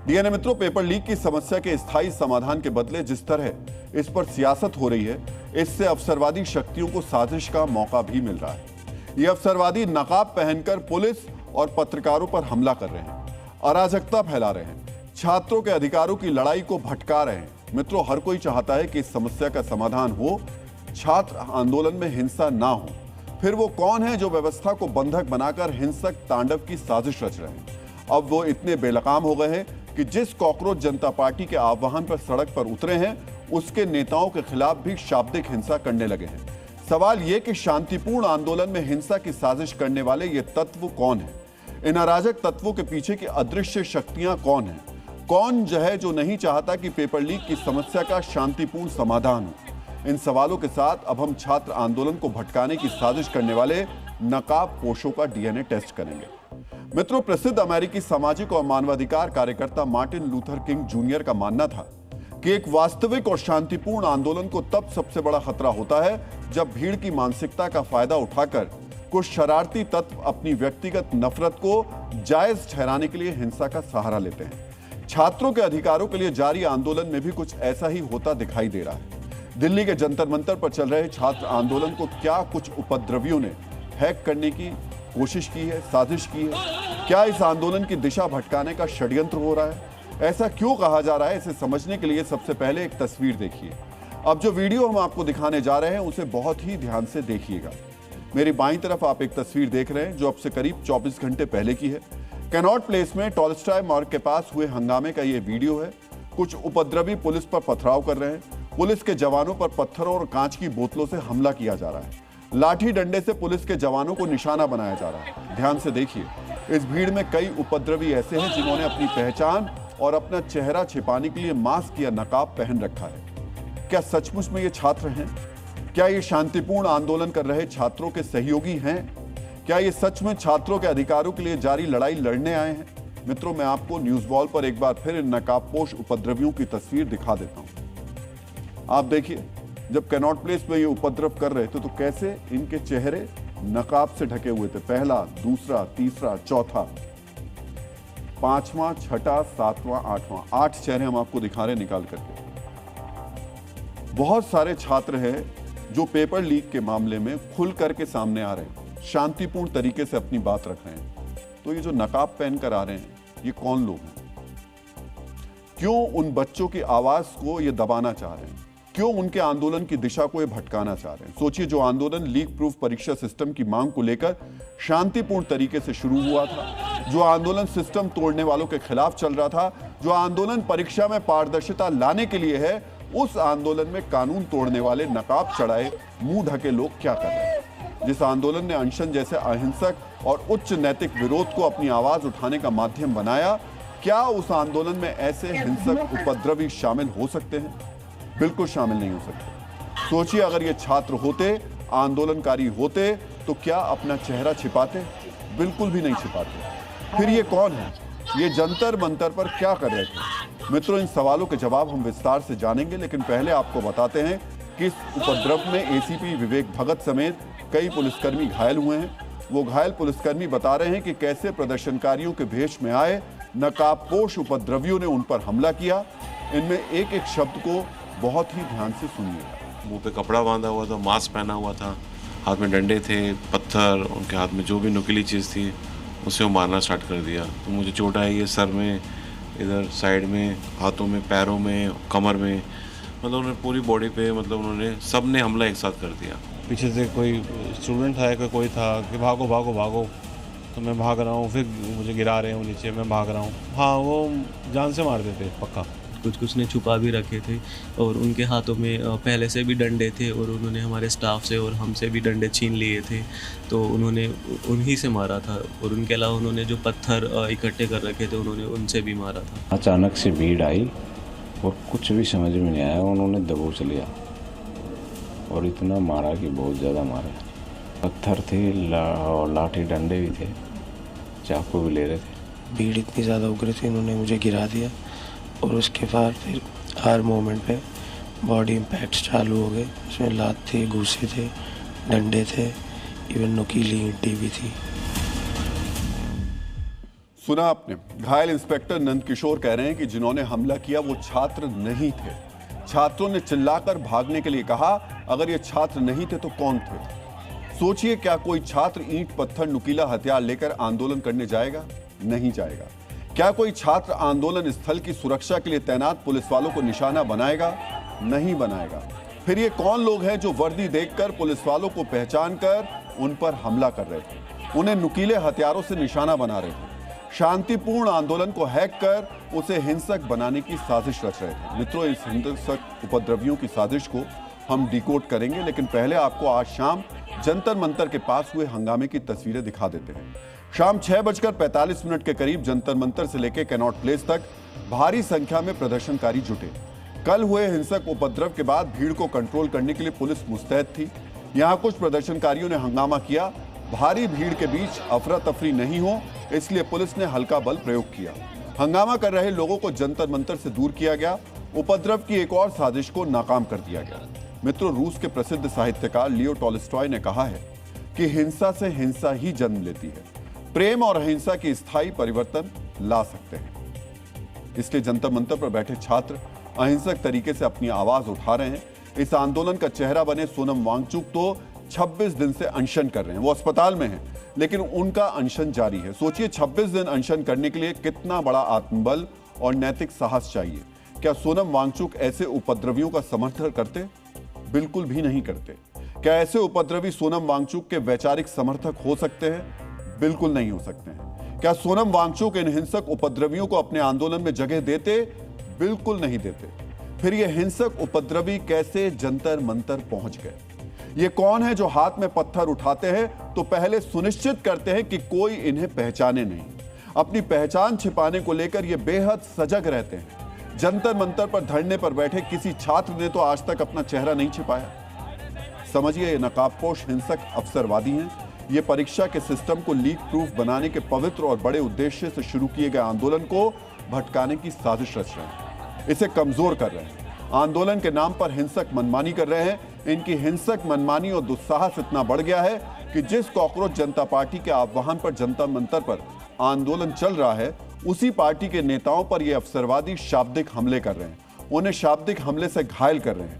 DNA मित्रों, paper leak की समस्या के स्थायी समाधान के बदले जिस तरह इस पर सियासत हो रही है, इससे अवसरवादी शक्तियों को साजिश का मौका भी मिल रहा है। ये अवसरवादी नकाब पहनकर पुलिस और पत्रकारों पर हमला कर रहे हैं, अराजकता फैला रहे हैं, छात्रों के अधिकारों की लड़ाई को भटका रहे हैं। मित्रों, हर कोई चाहता है कि इस समस्या का समाधान हो, छात्र आंदोलन में हिंसा ना हो। फिर वो कौन है जो व्यवस्था को बंधक बनाकर हिंसक तांडव की साजिश रच रहे हैं? अब वो इतने बेलगाम हो गए हैं कि जिस कॉकरोच जनता पार्टी के आह्वान पर सड़क पर उतरे हैं, उसके नेताओं के खिलाफ भी शाब्दिक हिंसा करने लगे हैं। सवाल यह कि शांतिपूर्ण आंदोलन में हिंसा की साजिश करने वाले ये तत्व कौन है? इन अराजक तत्वों के पीछे की अदृश्य शक्तियां कौन हैं? कौन है जो नहीं चाहता कि पेपर लीक की समस्या का शांतिपूर्ण समाधान हो? इन सवालों के साथ अब हम छात्र आंदोलन को भटकाने की साजिश करने वाले नकाब पोशों का डीएनए टेस्ट करेंगे। मित्रों, प्रसिद्ध अमेरिकी सामाजिक और मानवाधिकार कार्यकर्ता मार्टिन लूथर किंग जूनियर का मानना था कि एक वास्तविक और शांतिपूर्ण आंदोलन को तब सबसे बड़ा खतरा होता है जब भीड़ की मानसिकता का फायदा उठाकर कुछ शरारती तत्व अपनी व्यक्तिगत नफरत को जायज ठहराने के लिए हिंसा का सहारा लेते हैं। छात्रों के अधिकारों के लिए जारी आंदोलन में भी कुछ ऐसा ही होता दिखाई दे रहा है। दिल्ली के जंतर मंतर पर चल रहे छात्र आंदोलन को क्या कुछ उपद्रवियों ने हैक करने की कोशिश की है, साजिश की है? क्या इस आंदोलन की दिशा भटकाने का षड्यंत्र हो रहा है? ऐसा क्यों कहा जा रहा है? इसे समझने के लिए सबसे पहले एक तस्वीर देखिए। अब जो वीडियो हम आपको दिखाने जा रहे हैं उसे बहुत ही ध्यान से देखिएगा। मेरी बाईं तरफ आप एक तस्वीर देख रहे हैं जो अब से करीब 24 घंटे पहले की है। कैनॉट प्लेस में टॉलस्टॉय मार्ग के पास हुए हंगामे का ये वीडियो है। कुछ उपद्रवी पुलिस पर पथराव कर रहे हैं। पुलिस के जवानों पर पत्थरों और कांच की बोतलों से हमला किया जा रहा है। लाठी डंडे से पुलिस के जवानों को निशाना बनाया जा रहा है। ध्यान से देखिए, इस भीड़ में कई उपद्रवी ऐसे हैं जिन्होंने अपनी पहचान और अपना चेहरा छिपाने के लिए मास्क या नकाब पहन रखा है। क्या सचमुच में ये छात्र हैं? क्या ये शांतिपूर्ण आंदोलन कर रहे छात्रों के सहयोगी हैं? क्या ये सच में छात्रों के अधिकारों के लिए जारी लड़ाई लड़ने आए हैं? मित्रों, मैं आपको न्यूज वॉल पर एक बार फिर इन नकाबपोश उपद्रवियों की तस्वीर दिखा देता हूं। आप देखिए, जब कैनॉट प्लेस में ये उपद्रव कर रहे थे तो कैसे इनके चेहरे नकाब से ढके हुए थे। पहला, दूसरा, तीसरा, चौथा, पांचवा, छठा, सातवां, आठवां, 8 चेहरे हम आपको दिखा रहे निकाल करके। बहुत सारे छात्र हैं जो पेपर लीक के मामले में खुल करके सामने आ रहे हैं, शांतिपूर्ण तरीके से अपनी बात रख रहे हैं। तो ये जो नकाब पहनकर आ रहे हैं, ये कौन लोग हैं? क्यों उन बच्चों की आवाज को ये दबाना चाह रहे हैं? क्यों उनके आंदोलन की दिशा को ये भटकाना चाह रहे हैं? सोचिए, जो आंदोलन लीक प्रूफ परीक्षा सिस्टम की मांग को लेकर शांतिपूर्ण तरीके से शुरू हुआ था, जो आंदोलन सिस्टम तोड़ने वालों के खिलाफ चल रहा था, जो आंदोलन परीक्षा में पारदर्शिता लाने के लिए है, उस आंदोलन में कानून तोड़ने वाले नकाब चढ़ाए मुंह ढके लोग क्या कर रहे हैं? जिस आंदोलन ने अनशन जैसे अहिंसक और उच्च नैतिक विरोध को अपनी आवाज उठाने का माध्यम बनाया, क्या उस आंदोलन में ऐसे हिंसक उपद्रवी शामिल हो सकते हैं? बिल्कुल शामिल नहीं हो सकते। सोचिए, अगर ये छात्र होते, आंदोलनकारी होते, तो क्या अपना चेहरा छिपाते? बिल्कुल भी नहीं छिपाते। फिर ये कौन है? ये जंतर मंतर पर क्या कर रहे थे? मित्रों, इन सवालों के जवाब हम विस्तार से जानेंगे, लेकिन पहले आपको बताते हैं कि इस उपद्रव में एसीपी विवेक भगत समेत कई पुलिसकर्मी घायल हुए हैं। वो घायल पुलिसकर्मी बता रहे हैं कि कैसे प्रदर्शनकारियों के भेष में आए नकाबपोश उपद्रवियों ने उन पर हमला किया। इनमें एक एक शब्द को बहुत ही ध्यान से सुनिए। मुंह पे कपड़ा बांधा हुआ था, मास्क पहना हुआ था, हाथ में डंडे थे, पत्थर, उनके हाथ में जो भी नुकीली चीज़ थी उसे वो मारना स्टार्ट कर दिया। तो मुझे चोट आई है सर में, इधर साइड में, हाथों में, पैरों में, कमर में, मतलब उन्होंने पूरी बॉडी पे, मतलब उन्होंने सब ने हमला एक साथ कर दिया। पीछे से कोई स्टूडेंट था, कोई था कि भागो भागो भागो, तो मैं भाग रहा हूँ, फिर मुझे गिरा रहे हैं नीचे, मैं भाग रहा हूँ। हाँ, वो जान से मारते थे पक्का। कुछ ने छुपा भी रखे थे और उनके हाथों में पहले से भी डंडे थे और उन्होंने हमारे स्टाफ से और हमसे भी डंडे छीन लिए थे, तो उन्होंने उन्हीं से मारा था। और उनके अलावा उन्होंने जो पत्थर इकट्ठे कर रखे थे उन्होंने उनसे भी मारा था। अचानक से भीड़ आई और कुछ भी समझ में नहीं आया, उन्होंने दबोच लिया और इतना मारा कि बहुत ज़्यादा मारा। पत्थर थे और लाठी डंडे भी थे, चाकू भी ले रहे थे। भीड़ इतनी ज़्यादा उग्र थी, इन्होंने मुझे गिरा दिया और उसके बाद फिर हर मोमेंट पे बॉडी इम्पैक्ट चालू हो गए। उसमें लात थी, घूसे थे, डंडे थे, इवन नुकीली ईंटें भी थी। सुना आपने, घायल इंस्पेक्टर नंदकिशोर कह रहे हैं कि जिन्होंने हमला किया वो छात्र नहीं थे। छात्रों ने चिल्लाकर भागने के लिए कहा, अगर ये छात्र नहीं थे तो कौन थे? सोचिए, क्या कोई छात्र ईंट पत्थर नुकीला हथियार लेकर आंदोलन करने जाएगा? नहीं जाएगा। क्या कोई छात्र आंदोलन स्थल की सुरक्षा के लिए तैनात पुलिस वालों को निशाना बनाएगा? नहीं बनाएगा। फिर ये कौन लोग हैं जो वर्दी देखकर पुलिस वालों को पहचान कर उन पर हमला कर रहे थे, उन्हें नुकीले हथियारों से निशाना बना रहे थे, शांतिपूर्ण आंदोलन को हैक कर उसे हिंसक बनाने की साजिश रच रहे थे? मित्रों, इस हिंसक उपद्रवियों की साजिश को हम डिकोड करेंगे, लेकिन पहले आपको आज शाम जंतर मंतर के पास हुए हंगामे की तस्वीरें दिखा देते हैं। शाम 6:45 के करीब जंतर मंतर से लेकर कैनॉट प्लेस तक भारी संख्या में प्रदर्शनकारी जुटे। कल हुए हिंसक उपद्रव के बाद भीड़ को कंट्रोल करने के लिए पुलिस मुस्तैद थी। यहां कुछ प्रदर्शनकारियों ने हंगामा किया। भारी भीड़ के बीच अफरा तफरी नहीं हो, इसलिए पुलिस ने हल्का बल प्रयोग किया। हंगामा कर रहे लोगों को जंतर मंतर से दूर किया गया। उपद्रव की एक और साजिश को नाकाम कर दिया गया। मित्रों, रूस के प्रसिद्ध साहित्यकार लियो टॉल्स्टॉय ने कहा है कि हिंसा से हिंसा ही जन्म लेती है। प्रेम और अहिंसा की स्थायी परिवर्तन ला सकते हैं। इसलिए जंतर मंतर पर बैठे छात्र अहिंसक तरीके से अपनी आवाज उठा रहे हैं। इस आंदोलन का चेहरा बने सोनम वांगचुक तो 26 दिन से अनशन कर रहे हैं। वो अस्पताल में हैं, लेकिन उनका अनशन जारी है। सोचिए, 26 दिन अनशन करने के लिए कितना बड़ा आत्मबल और नैतिक साहस चाहिए। क्या सोनम वांगचुक ऐसे उपद्रवियों का समर्थन करते? बिल्कुल भी नहीं करते। क्या ऐसे उपद्रवी सोनम वांगचुक के वैचारिक समर्थक हो सकते हैं? बिल्कुल नहीं हो सकते हैं। क्या सोनम वांगचुक इन हिंसक उपद्रवियों को अपने आंदोलन में जगह देते? बिल्कुल नहीं देते। फिर ये हिंसक उपद्रवी कैसे जंतर मंतर पहुंच गए? ये कौन है जो हाथ में पत्थर उठाते हैं तो पहले सुनिश्चित करते हैं कि कोई इन्हें पहचाने नहीं। अपनी पहचान छिपाने को लेकर ये बेहद सजग रहते हैं। जंतर मंतर पर धरने पर बैठे किसी छात्र ने तो आज तक अपना चेहरा नहीं छिपाया। समझिए, ये नकाबपोश हिंसक अवसरवादी हैं। ये परीक्षा के सिस्टम को लीक प्रूफ बनाने के पवित्र और बड़े उद्देश्य से शुरू किए गए आंदोलन को भटकाने की साजिश रच रहे हैं, इसे कमजोर कर रहे हैं। आंदोलन के नाम पर हिंसक मनमानी कर रहे हैं। इनकी हिंसक मनमानी और दुस्साहस इतना बढ़ गया है कि जिस कॉकरोच जनता पार्टी के आह्वान पर जंतर मंतर पर आंदोलन चल रहा है, उसी पार्टी के नेताओं पर ये अवसरवादी शाब्दिक हमले कर रहे हैं, उन्हें शाब्दिक हमले से घायल कर रहे हैं।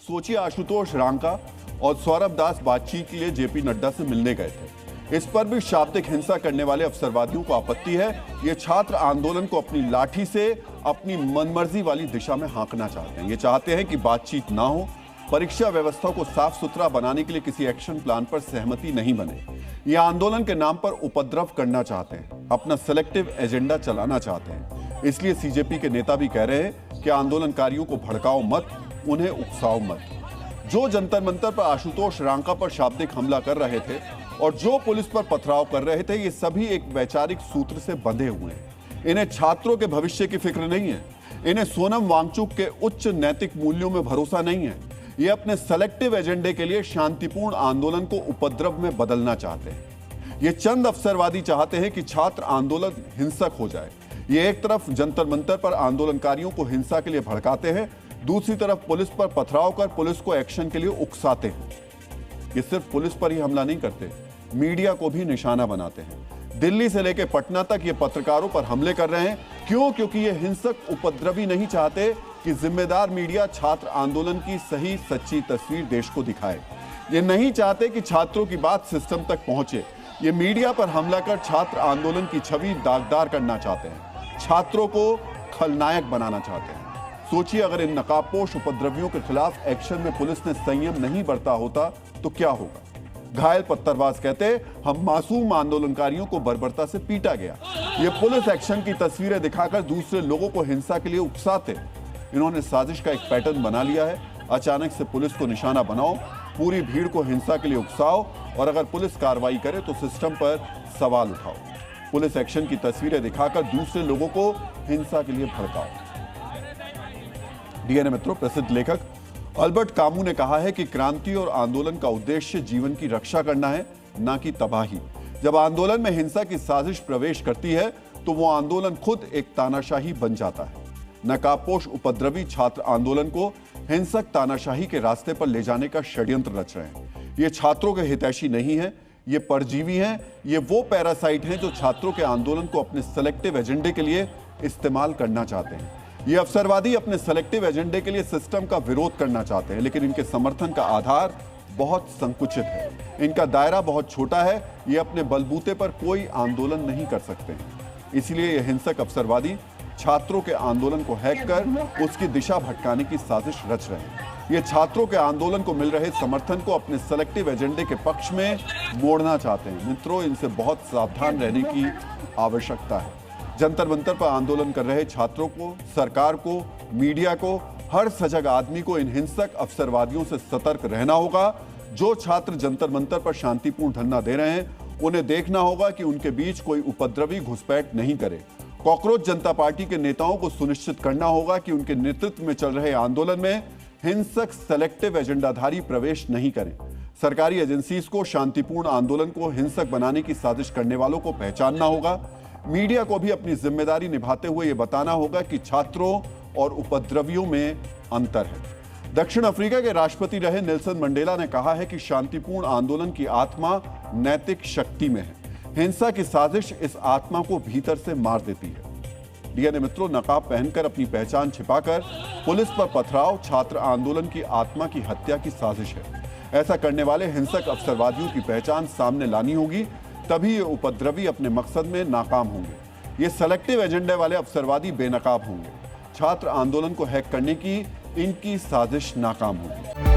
सोचिए, आशुतोष रांका और सौरभ दास बातचीत के लिए जेपी नड्डा से मिलने गए थे। इस पर भी शाब्दिक हिंसा करने वाले अवसरवादियों को आपत्ति है। ये छात्र आंदोलन को अपनी लाठी से अपनी मनमर्जी वाली दिशा में हाँकना चाहते हैं। ये चाहते हैं कि बातचीत ना हो, परीक्षा व्यवस्था को साफ सुथरा बनाने के लिए किसी एक्शन प्लान पर सहमति नहीं बने। ये आंदोलन के नाम पर उपद्रव करना चाहते हैं, अपना सेलेक्टिव एजेंडा चलाना चाहते हैं। इसलिए सीजेपी के नेता भी कह रहे हैं कि आंदोलनकारियों को भड़काओ मत, उन्हें उकसाओ मत। जो जंतर मंतर पर आशुतोष रांका पर शाब्दिक हमला कर रहे थे और जो पुलिस पर पथराव कर रहे थे, ये सभी एक वैचारिक सूत्र से बंधे हुए हैं। इन्हें छात्रों के भविष्य की फिक्र नहीं है। इन्हें सोनम वांगचुक के उच्च नैतिक मूल्यों में भरोसा नहीं है। ये अपने सेलेक्टिव एजेंडे के लिए शांतिपूर्ण आंदोलन को उपद्रव में बदलना चाहते हैं। ये चंद अवसरवादी चाहते हैं कि छात्र आंदोलन हिंसक हो जाए। ये एक तरफ जंतर मंतर पर आंदोलनकारियों को हिंसा के लिए भड़काते हैं, दूसरी तरफ पुलिस पर पथराव कर पुलिस को एक्शन के लिए उकसाते हैं। ये सिर्फ पुलिस पर ही हमला नहीं करते, मीडिया को भी निशाना बनाते हैं। दिल्ली से लेकर पटना तक ये पत्रकारों पर हमले कर रहे हैं। क्यों? क्योंकि ये हिंसक उपद्रवी नहीं चाहते कि जिम्मेदार मीडिया छात्र आंदोलन की सही सच्ची तस्वीर देश को दिखाए। ये नहीं चाहते कि छात्रों की बात सिस्टम तक पहुंचे। ये मीडिया पर हमला कर छात्र आंदोलन की छवि दागदार करना चाहते हैं, छात्रों को खलनायक बनाना चाहते हैं। सोचिए, अगर इन नकाबपोश उपद्रवियों के खिलाफ एक्शन में पुलिस ने संयम नहीं बरता होता तो क्या होगा? घायल पत्थरबाज कहते, हम मासूम आंदोलनकारियों को बर्बरता से पीटा गया। ये पुलिस एक्शन की तस्वीरें दिखाकर दूसरे लोगों को हिंसा के लिए उकसाते। इन्होंने साजिश का एक पैटर्न बना लिया है। अचानक से पुलिस को निशाना बनाओ, पूरी भीड़ को हिंसा के लिए उकसाओ और अगर पुलिस कार्रवाई करे तो सिस्टम पर सवाल उठाओ। पुलिस एक्शन की तस्वीरें दिखाकर दूसरे लोगों को हिंसा के लिए भड़काओ। डीएनए मित्रों, प्रसिद्ध लेखक अल्बर्ट कामू ने कहा है कि क्रांति और आंदोलन का उद्देश्य जीवन की रक्षा करना है, ना कि तबाही। जब आंदोलन में हिंसा की साजिश प्रवेश करती है तो वो आंदोलन खुद एक तानाशाही बन जाता है। नकाबपोश उपद्रवी छात्र आंदोलन को हिंसक तानाशाही के रास्ते पर ले जाने का षड्यंत्र रच रहे हैं। ये छात्रों के हितैषी नहीं है, ये परजीवी हैं, ये वो पैरासाइट हैं जो छात्रों के आंदोलन को अपने सेलेक्टिव एजेंडे के लिए इस्तेमाल करना चाहते हैं। ये अवसरवादी अपने सेलेक्टिव एजेंडे के लिए सिस्टम का विरोध करना चाहते हैं, लेकिन इनके समर्थन का आधार बहुत संकुचित है, इनका दायरा बहुत छोटा है, ये अपने बलबूते पर कोई आंदोलन नहीं कर सकते हैं। इसलिए ये हिंसक अवसरवादी छात्रों के आंदोलन को हैक कर उसकी दिशा भटकाने की साजिश रच रहे हैं। ये छात्रों के आंदोलन को मिल रहे समर्थन को अपने सेलेक्टिव एजेंडे के पक्ष में मोड़ना चाहते हैं। मित्रों, इनसे बहुत सावधान रहने की आवश्यकता है। जंतर मंतर पर आंदोलन कर रहे छात्रों को, सरकार को, मीडिया को, हर सजग आदमी को इन हिंसक अवसरवादियों से सतर्क रहना होगा। जो छात्र जंतर मंतर पर शांतिपूर्ण धरना दे रहे हैं, उन्हें देखना होगा कि उनके बीच कोई उपद्रवी घुसपैठ नहीं करे। कॉकरोच जनता पार्टी के नेताओं को सुनिश्चित करना होगा कि उनके नेतृत्व में चल रहे आंदोलन में हिंसक सेलेक्टिव एजेंडाधारी प्रवेश नहीं करें। सरकारी एजेंसीज को शांतिपूर्ण आंदोलन को हिंसक बनाने की साजिश करने वालों को पहचानना होगा। मीडिया को भी अपनी जिम्मेदारी निभाते हुए यह बताना होगा कि छात्रों और उपद्रवियों में अंतर है। दक्षिण अफ्रीका के राष्ट्रपति रहे नेल्सन मंडेला ने कहा है कि शांतिपूर्ण आंदोलन की आत्मा नैतिक शक्ति में है। हिंसा की साजिश इस आत्मा को भीतर से मार देती है। डीएनए मित्रों, नकाब पहनकर अपनी पहचान छिपाकर पुलिस पर पथराव छात्र आंदोलन की आत्मा की हत्या की साजिश है। ऐसा करने वाले हिंसक अवसरवादियों की पहचान सामने लानी होगी, तभी ये उपद्रवी अपने मकसद में नाकाम होंगे। ये सेलेक्टिव एजेंडे वाले अवसरवादी बेनकाब होंगे। छात्र आंदोलन को हैक करने की इनकी साजिश नाकाम होगी।